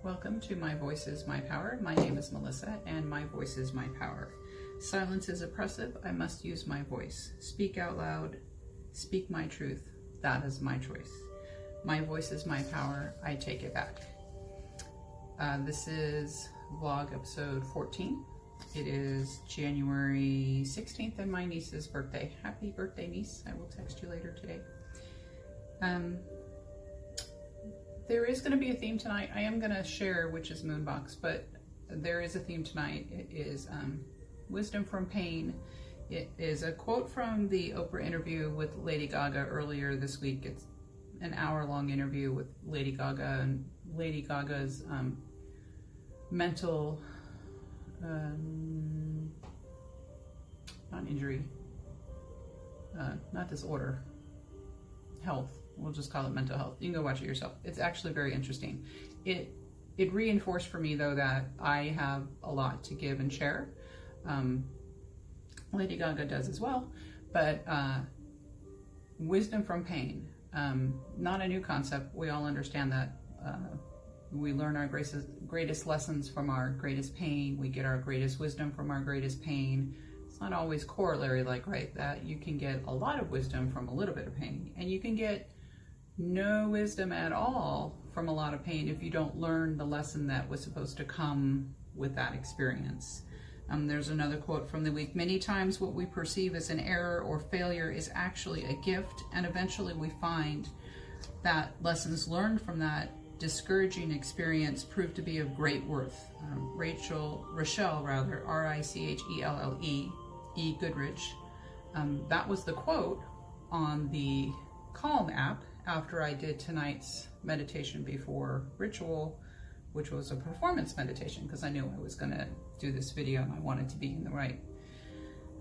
Welcome to My Voice is My Power. My name is Melissa and my voice is my power. Silence is oppressive. I must use my voice. Speak out loud. Speak my truth. That is my choice. My voice is my power. I take it back. This is vlog episode 14. It is January 16th and my niece's birthday. Happy birthday, niece. I will text you later today. There is going to be a theme tonight. I am going to share which is Moonbox, but there is a theme tonight. It is wisdom from pain. It is a quote from the Oprah interview with Lady Gaga earlier this week. It's an hour-long interview with Lady Gaga and Lady Gaga's mental, not injury, not disorder, health. We'll just call it mental health. You can go watch it yourself. It's actually very interesting. It reinforced for me, though, that I have a lot to give and share. Lady Gaga does as well. But wisdom from pain, not a new concept. We all understand that. We learn our greatest lessons from our greatest pain. We get our greatest wisdom from our greatest pain. It's not always corollary like, right, that you can get a lot of wisdom from a little bit of pain. And you can get no wisdom at all from a lot of pain if you don't learn the lesson that was supposed to come with that experience. There's another quote from the week. Many times what we perceive as an error or failure is actually a gift, and eventually we find that lessons learned from that discouraging experience proved to be of great worth. Rochelle, R-I-C-H-E-L-L-E, E. Goodrich. That was the quote on the Calm app after I did tonight's meditation before ritual, which was a performance meditation because I knew I was going to do this video and I wanted to be in the right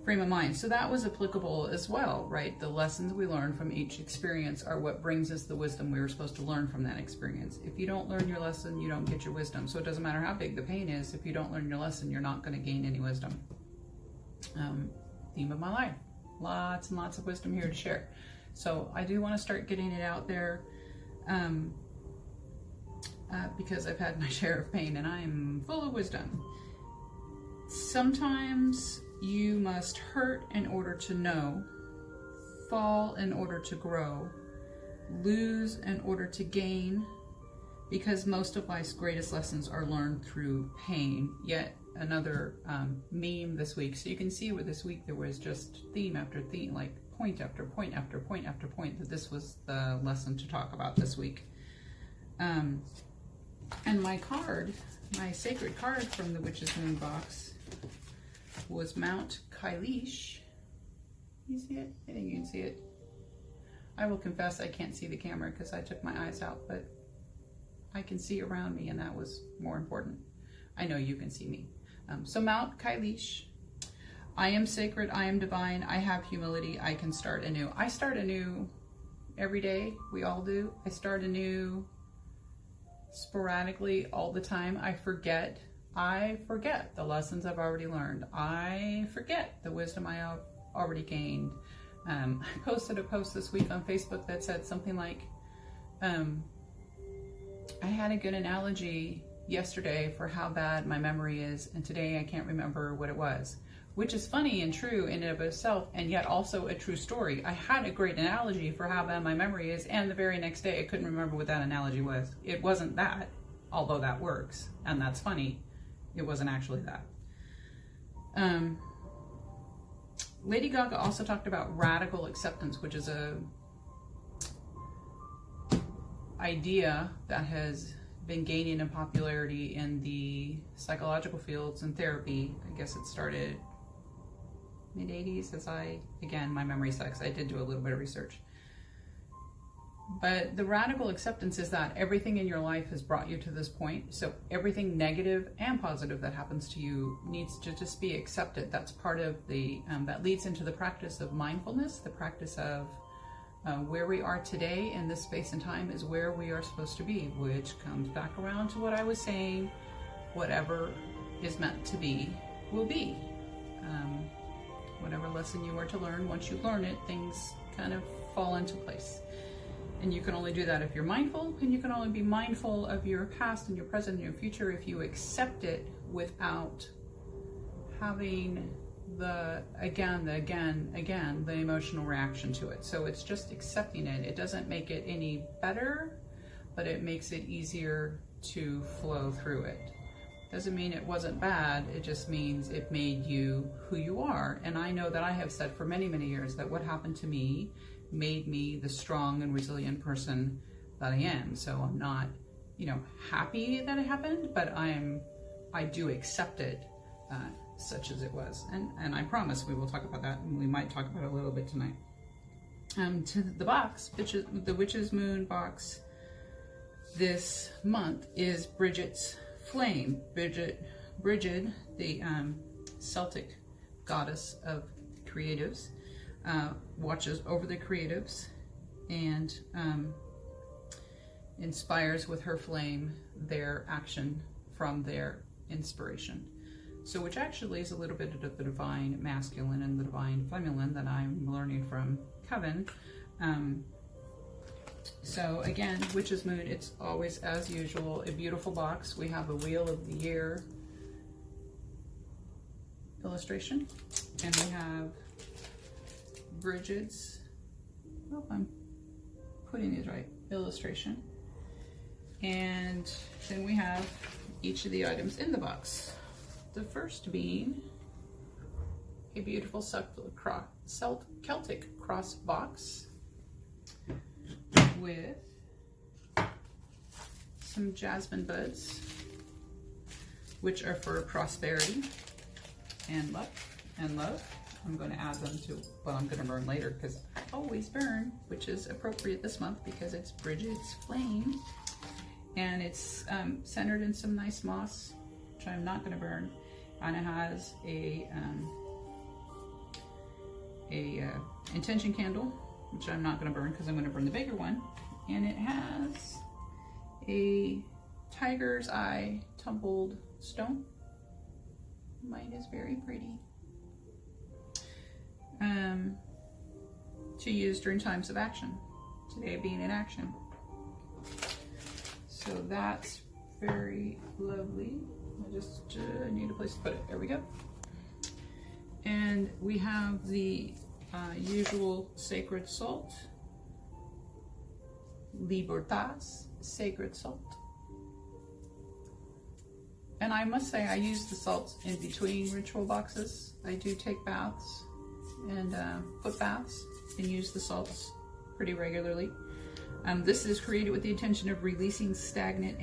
frame of mind. So that was applicable as well, right? The lessons we learn from each experience are what brings us the wisdom we were supposed to learn from that experience. If you don't learn your lesson, you don't get your wisdom. So it doesn't matter how big the pain is. If you don't learn your lesson, you're not going to gain any wisdom. Theme of my life. Lots and lots of wisdom here to share. So I do want to start getting it out there because I've had my share of pain and I'm full of wisdom. Sometimes you must hurt in order to know, fall in order to grow, lose in order to gain, because most of life's greatest lessons are learned through pain. Yet another meme this week. So you can see where this week there was just theme after theme, like point after point after point after point, that this was the lesson to talk about this week. And my card, my sacred card from the Witch's Moon box was Mount Kailash. You see it? I think you can see it. I will confess I can't see the camera because I took my eyes out, but I can see around me and that was more important. I know you can see me. So Mount Kailash. I am sacred, I am divine, I have humility, I can start anew. I start anew every day, we all do. I start anew sporadically all the time. I forget the lessons I've already learned. I forget the wisdom I have already gained. I posted a post this week on Facebook that said something like, I had a good analogy yesterday for how bad my memory is, and today I can't remember what it was. Which is funny and true in and of itself, and yet also a true story. I had a great analogy for how bad my memory is, and the very next day I couldn't remember what that analogy was. It wasn't that, although that works, and that's funny. It wasn't actually that. Lady Gaga also talked about radical acceptance, which is a idea that has been gaining in popularity in the psychological fields and therapy. I guess it started mid-80s, again, my memory sucks. I did do a little bit of research. But the radical acceptance is that everything in your life has brought you to this point. So everything negative and positive that happens to you needs to just be accepted. That's part of the, that leads into the practice of mindfulness, the practice of where we are today in this space and time is where we are supposed to be, which comes back around to what I was saying. Whatever is meant to be, will be. Whatever lesson you are to learn, once you learn it, things kind of fall into place. And you can only do that if you're mindful, and you can only be mindful of your past and your present and your future if you accept it without having the emotional reaction to it. So it's just accepting it. It doesn't make it any better, but it makes it easier to flow through it. Doesn't mean it wasn't bad, it just means it made you who you are. And I know that I have said for many, many years that what happened to me made me the strong and resilient person that I am. So I'm not, happy that it happened, but I do accept it such as it was. And I promise we will talk about that, and we might talk about it a little bit tonight. To the box, the Witch's Moon box this month is Brigid's Flame. Brigid, the Celtic goddess of creatives, watches over the creatives and inspires with her flame their action from their inspiration. So which actually is a little bit of the divine masculine and the divine feminine that I'm learning from Kevin. So again, Witch's Moon, it's always, as usual, a beautiful box. We have a Wheel of the Year illustration, and we have Brigid's, oh, I'm putting these right, illustration. And then we have each of the items in the box. The first being a beautiful Celtic cross box with some jasmine buds, which are for prosperity and luck and love. I'm going to add them to what I'm going to burn later, because I always burn, which is appropriate this month because it's Brigid's Flame. And it's centered in some nice moss, which I'm not going to burn. And it has a intention candle, which I'm not going to burn because I'm going to burn the bigger one. And it has a tiger's eye tumbled stone. Mine is very pretty. To use during times of action. Today being in action. So that's very lovely. I just need a place to put it. There we go. And we have the usual sacred salt. Libertas, sacred salt. And I must say I use the salts in between ritual boxes. I do take baths and foot baths and use the salts pretty regularly. This is created with the intention of releasing stagnant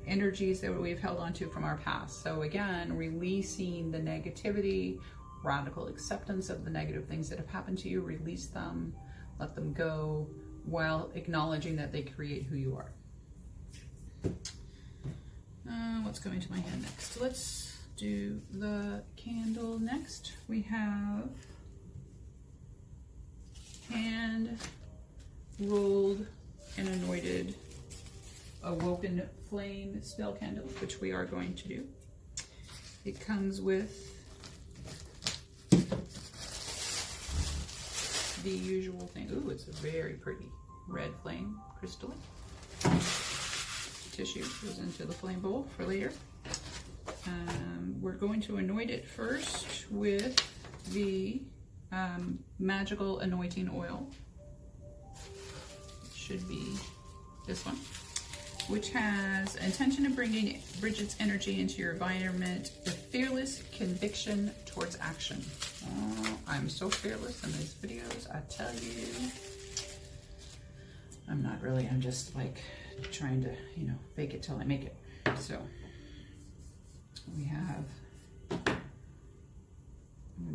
energies that we've held onto from our past. So again, releasing the negativity, radical acceptance of the negative things that have happened to you, release them, let them go, while acknowledging that they create who you are. What's coming to my hand next? Let's do the candle next. We have hand rolled and anointed awoken flame spell candle, which we are going to do. It comes with the usual thing. Ooh, it's a very pretty red flame crystal. Tissue goes into the flame bowl for later. We're going to anoint it first with the magical anointing oil. It should be this one, which has intention of bringing Brigid's energy into your environment with fearless conviction towards action. Oh, I'm so fearless in these videos, I tell you. I'm not really, I'm just like trying to, fake it till I make it. So we have, I'm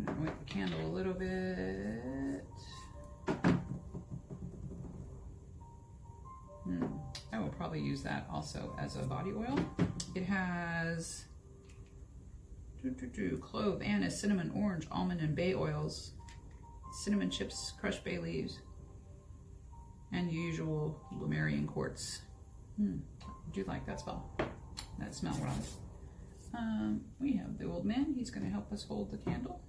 gonna anoint the candle a little bit. I will probably use that also as a body oil. It has clove, anise, cinnamon, orange, almond, and bay oils, cinnamon chips, crushed bay leaves, and usual Lemurian quartz. I do like that smell. That smell wrong. We have the old man. He's going to help us hold the candle.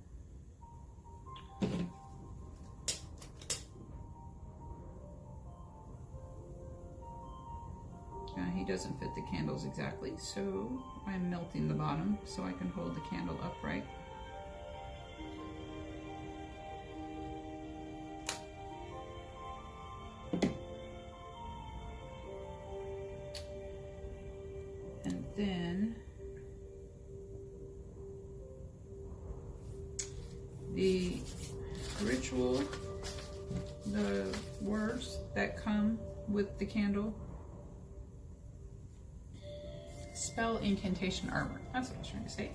doesn't fit the candles exactly, so I'm melting the bottom so I can hold the candle upright. And then the ritual, the words that come with the candle. Spell, incantation, armor. That's what I was trying to say.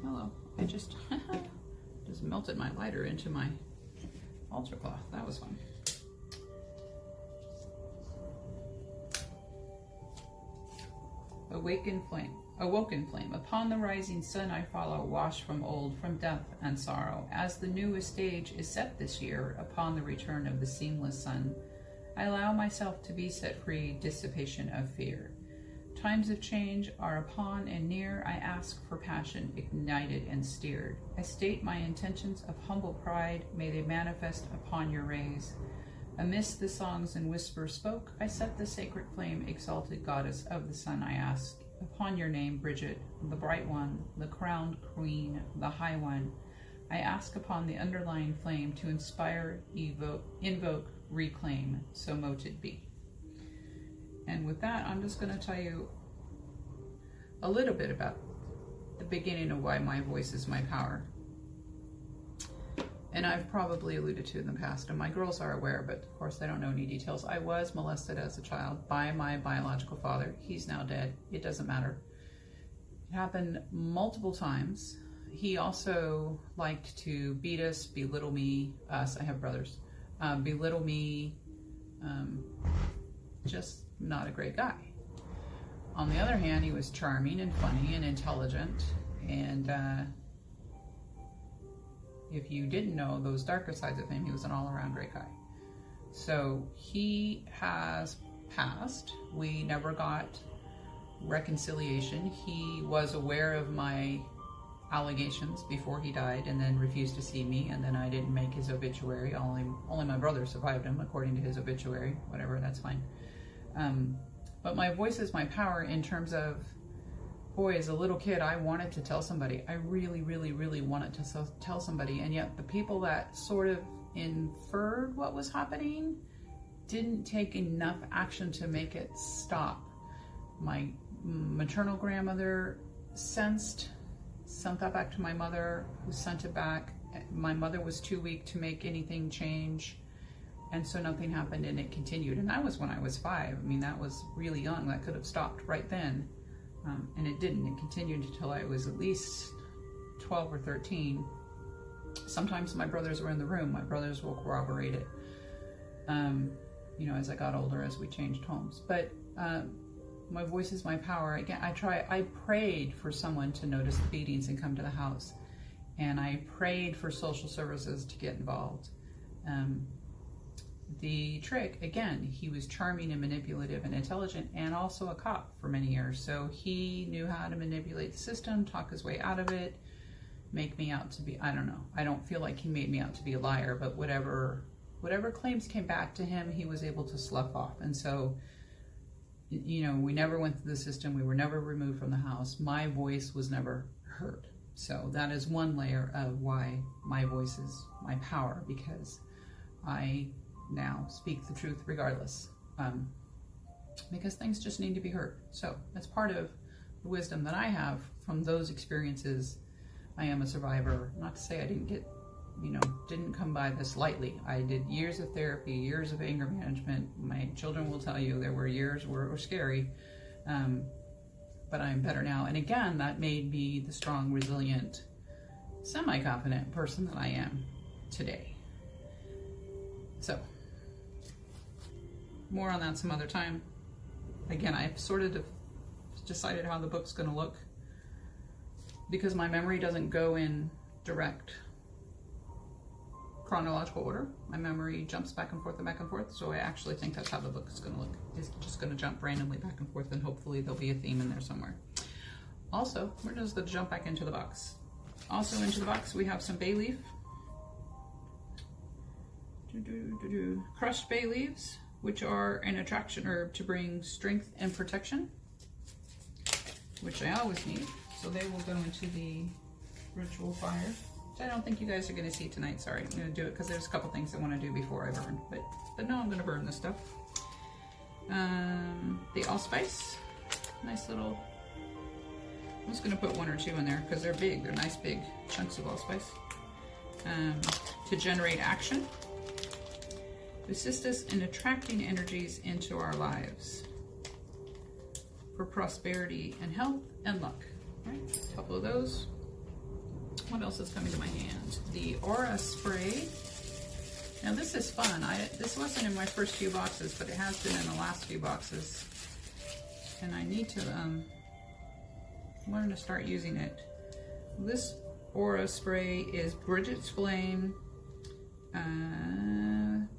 Hello. I just melted my lighter into my altar cloth. That was fun. Awoken flame. Upon the rising sun I follow, washed from old, from death and sorrow. As the newest stage is set this year, upon the return of the seamless sun, I allow myself to be set free, dissipation of fear. Times of change are upon and near. I ask for passion, ignited and steered. I state my intentions of humble pride. May they manifest upon your rays. Amidst the songs and whispers spoke, I set the sacred flame, exalted goddess of the sun. I ask upon your name, Brigid, the bright one, the crowned queen, the high one. I ask upon the underlying flame to inspire, invoke, reclaim, so mote it be. And with that, I'm just going to tell you a little bit about the beginning of why my voice is my power. And I've probably alluded to in the past, and my girls are aware, but of course they don't know any details. I was molested as a child by my biological father. He's now dead. It doesn't matter. It happened multiple times. He also liked to beat us, belittle me, us, I have brothers, belittle me, just not a great guy. On the other hand, he was charming and funny and intelligent, and if you didn't know those darker sides of him, he was an all-around great guy. So he has passed. We never got reconciliation. He was aware of my allegations before he died and then refused to see me, and then I didn't make his obituary. Only my brother survived him according to his obituary. Whatever, that's fine. But my voice is my power in terms of, boy, as a little kid, I wanted to tell somebody. I really, really, really wanted to tell somebody, and yet the people that sort of inferred what was happening didn't take enough action to make it stop. My maternal grandmother sent that back to my mother, who sent it back. My mother was too weak to make anything change, and so nothing happened, and it continued. And that was when I was 5. I mean, that was really young. That could have stopped right then. And it didn't. It continued until I was at least 12 or 13. Sometimes my brothers were in the room. My brothers will corroborate it, you know, as I got older, as we changed homes. But my voice is my power. Again, I prayed for someone to notice the beatings and come to the house. And I prayed for social services to get involved. The trick, again, he was charming and manipulative and intelligent, and also a cop for many years. So he knew how to manipulate the system, talk his way out of it, make me out to be, I don't know. I don't feel like he made me out to be a liar, but whatever claims came back to him, he was able to slough off. And so, you know, we never went through the system. We were never removed from the house. My voice was never heard. So that is one layer of why my voice is my power, because I now speak the truth regardless, because things just need to be heard. So that's part of the wisdom that I have from those experiences. I am a survivor. Not to say I didn't get, you know, didn't come by this lightly. I did years of therapy, years of anger management. My children will tell you there were years where it was scary, but I'm better now. And again, that made me the strong, resilient, semi-confident person that I am today. So more on that some other time. Again, I've sort of decided how the book's going to look, because my memory doesn't go in direct chronological order. My memory jumps back and forth and back and forth, so I actually think that's how the book is going to look. It's just going to jump randomly back and forth, and hopefully there'll be a theme in there somewhere. Also, we're just going to jump back into the box. Also into the box we have some bay leaf. Crushed bay leaves, which are an attraction herb to bring strength and protection, which I always need. So they will go into the ritual fire, which I don't think you guys are going to see tonight. Sorry, I'm going to do it because there's a couple things I want to do before I burn. But no, I'm going to burn this stuff. The allspice, nice little. I'm just going to put 1 or 2 in there because they're big. They're nice big chunks of allspice. To generate action, to assist us in attracting energies into our lives for prosperity and health and luck. Right? A couple of those. What else is coming to my hand? The aura spray. Now this is fun. This wasn't in my first few boxes, but it has been in the last few boxes, and I need to learn to start using it. This aura spray is Brigid's Flame,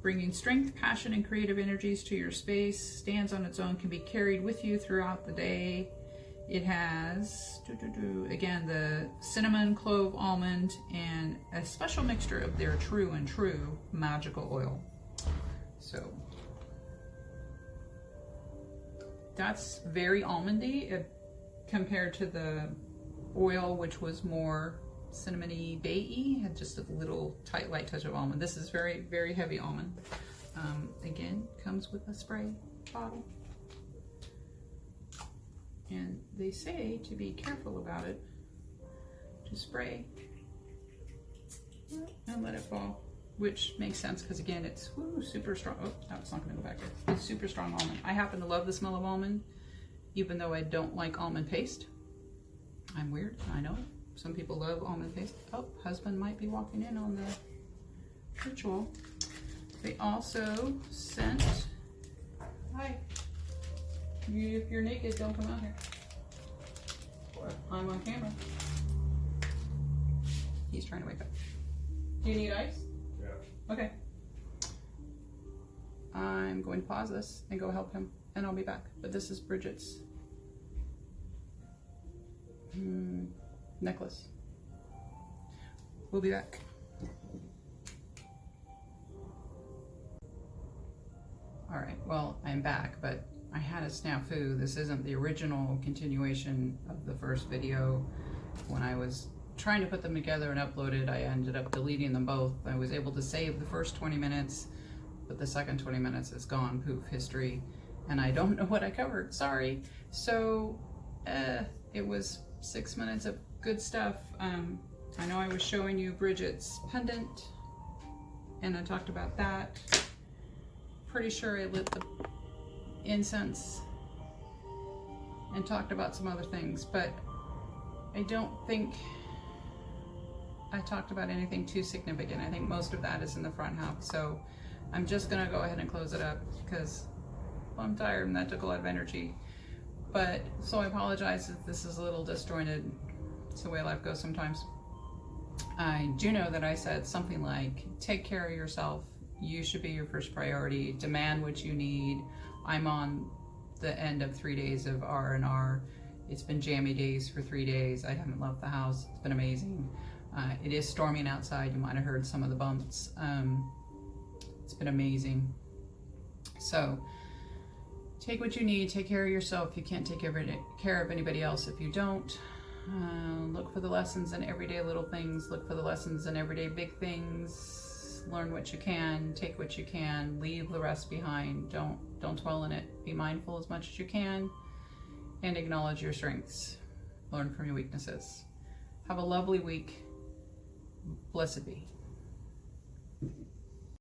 bringing strength, passion, and creative energies to your space. Stands on its own, can be carried with you throughout the day. It has, again, the cinnamon, clove, almond, and a special mixture of their true and true magical oil. So that's very almondy compared to the oil, which was more cinnamony, bay-y, had just a little tight, light touch of almond. This is very, very heavy almond. Again, comes with a spray bottle. And they say to be careful about it, to spray and let it fall, which makes sense because again, it's super strong. Oh, no, it's not going to go back there. It's super strong almond. I happen to love the smell of almond, even though I don't like almond paste. I'm weird, I know. Some people love almond paste. Oh, husband might be walking in on the ritual. They also sent, hi. If you're naked, don't come out here. I'm on camera. He's trying to wake up. Do you need ice? Yeah. Okay. I'm going to pause this and go help him, and I'll be back. But this is Brigid's necklace. We'll be back. All right, well, I'm back, but I had a snafu. This isn't the original continuation of the first video. When I was trying to put them together and upload it, I ended up deleting them both. I was able to save the first 20 minutes, but the second 20 minutes is gone, poof, history, and I don't know what I covered, sorry. So, it was 6 minutes of good stuff. I know I was showing you Brigid's pendant, and I talked about that. Pretty sure I lit the incense and talked about some other things, but I don't think I talked about anything too significant. I think most of that is in the front half, so I'm just gonna go ahead and close it up because I'm tired and that took a lot of energy. But so I apologize if this is a little disjointed. It's the way life goes sometimes. I do know that I said something like, take care of yourself. You should be your first priority. Demand what you need. I'm on the end of 3 days of R&R. It's been jammy days for 3 days. I haven't left the house. It's been amazing. It is storming outside. You might have heard some of the bumps. It's been amazing. So take what you need. Take care of yourself. You can't take care of anybody else if you don't. Look for the lessons in everyday little things. Look for the lessons in everyday big things. Learn what you can, take what you can, leave the rest behind. Don't dwell in it. Be mindful as much as you can and acknowledge your strengths. Learn from your weaknesses. Have a lovely week. Blessed be.